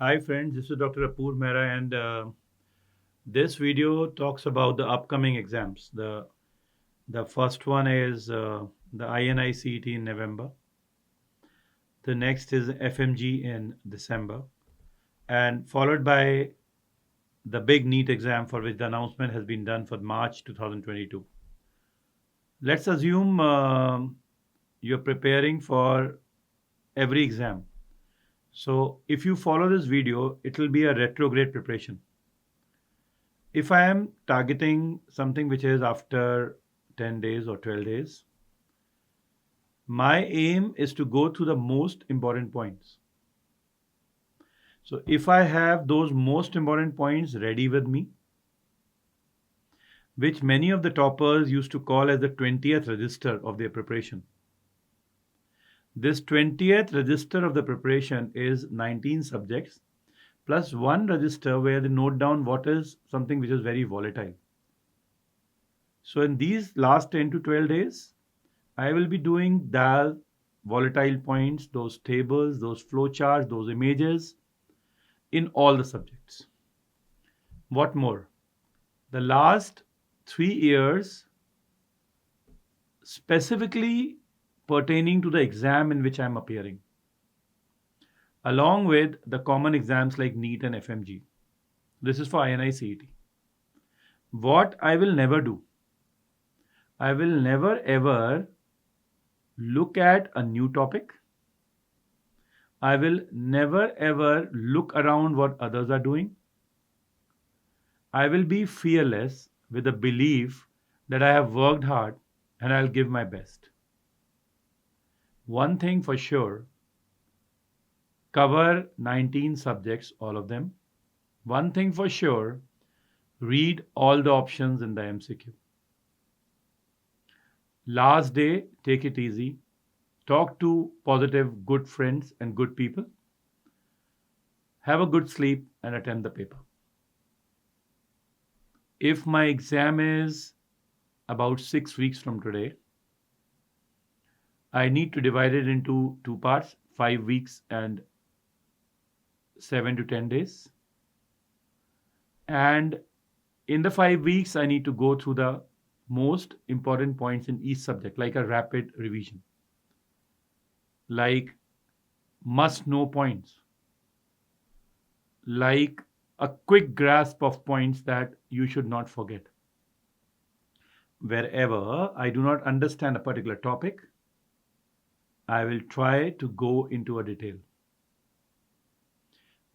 Hi friends, this is Dr. Apurv Mehra and this video talks about the upcoming exams. The first one is the INICET in November. The next is FMG in December, and followed by the big NEET exam for which the announcement has been done for March 2022. Let's assume you're preparing for every exam. So if you follow this video, it will be a retrograde preparation. If I am targeting something which is after 10 days or 12 days, my aim is to go through the most important points. So if I have those most important points ready with me, which many of the toppers used to call as the 20th register of their preparation. This 20th register of the preparation is 19 subjects plus one register where they note down what is something which is very volatile. So in these last 10 to 12 days, I will be doing the volatile points, those tables, those flowcharts, those images in all the subjects. What more? The last 3 years, specifically pertaining to the exam in which I am appearing, along with the common exams like NEET and FMG. This is for INICET. What I will never do, I will never ever look at a new topic. I will never ever look around what others are doing. I will be fearless with the belief that I have worked hard and I'll give my best. One thing for sure, cover 19 subjects, all of them. One thing for sure, read all the options in the MCQ. Last day, take it easy. Talk to positive, good friends and good people. Have a good sleep and attend the paper. If my exam is about 6 weeks from today, I need to divide it into two parts, 5 weeks and 7 to 10 days. And in the 5 weeks, I need to go through the most important points in each subject, like a rapid revision, like must know points, like a quick grasp of points that you should not forget. Wherever I do not understand a particular topic, I will try to go into a detail.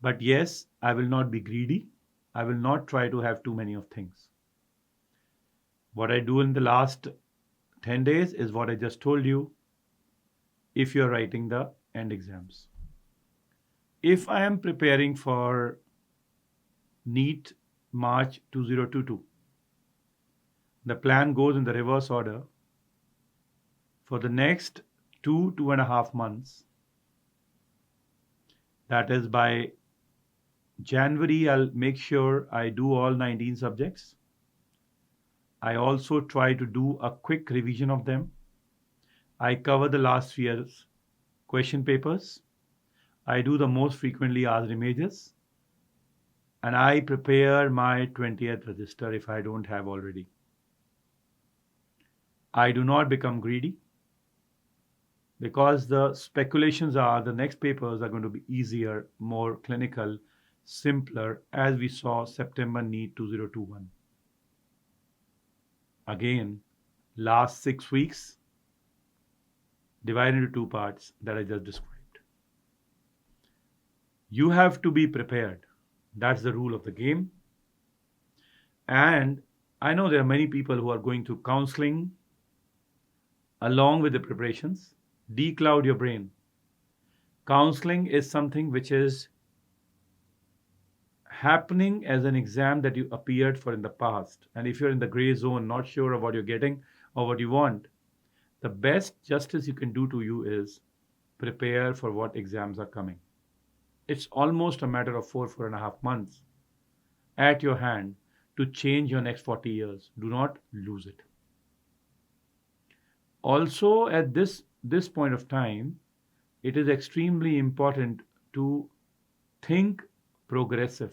But yes, I will not be greedy. I will not try to have too many of things. What I do in the last 10 days is what I just told you if you're writing the end exams. If I am preparing for NEET March 2022, the plan goes in the reverse order. For the next 2.5 months, that is by January, I'll make sure I do all 19 subjects. I also try to do a quick revision of them. I cover the last year's question papers. I do the most frequently asked images. And I prepare my 20th register if I don't have already. I do not become greedy because the speculations are the next papers are going to be easier, more clinical, simpler, as we saw September NEET 2021. Again, last 6 weeks divided into two parts that I just described. You have to be prepared. That's the rule of the game. And I know there are many people who are going through counseling along with the preparations. Decloud your brain. Counseling is something which is happening as an exam that you appeared for in the past. And if you're in the gray zone, not sure of what you're getting or what you want, the best justice you can do to you is prepare for what exams are coming. It's almost a matter of 4.5 months at your hand to change your next 40 years. Do not lose it. Also, at this point of time, it is extremely important to think progressive.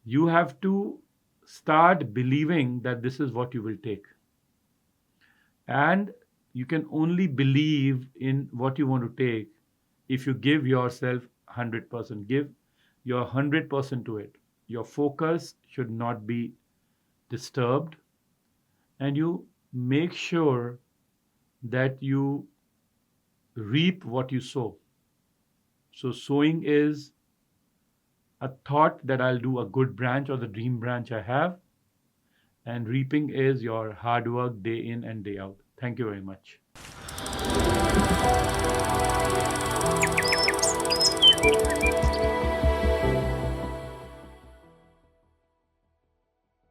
You have to start believing that this is what you will take. And you can only believe in what you want to take if you give yourself 100%. Give your 100% to it. Your focus should not be disturbed, and you make sure that you reap what you sow. So, sowing is a thought that I'll do a good branch or the dream branch I have, and reaping is your hard work day in and day out. Thank you very much.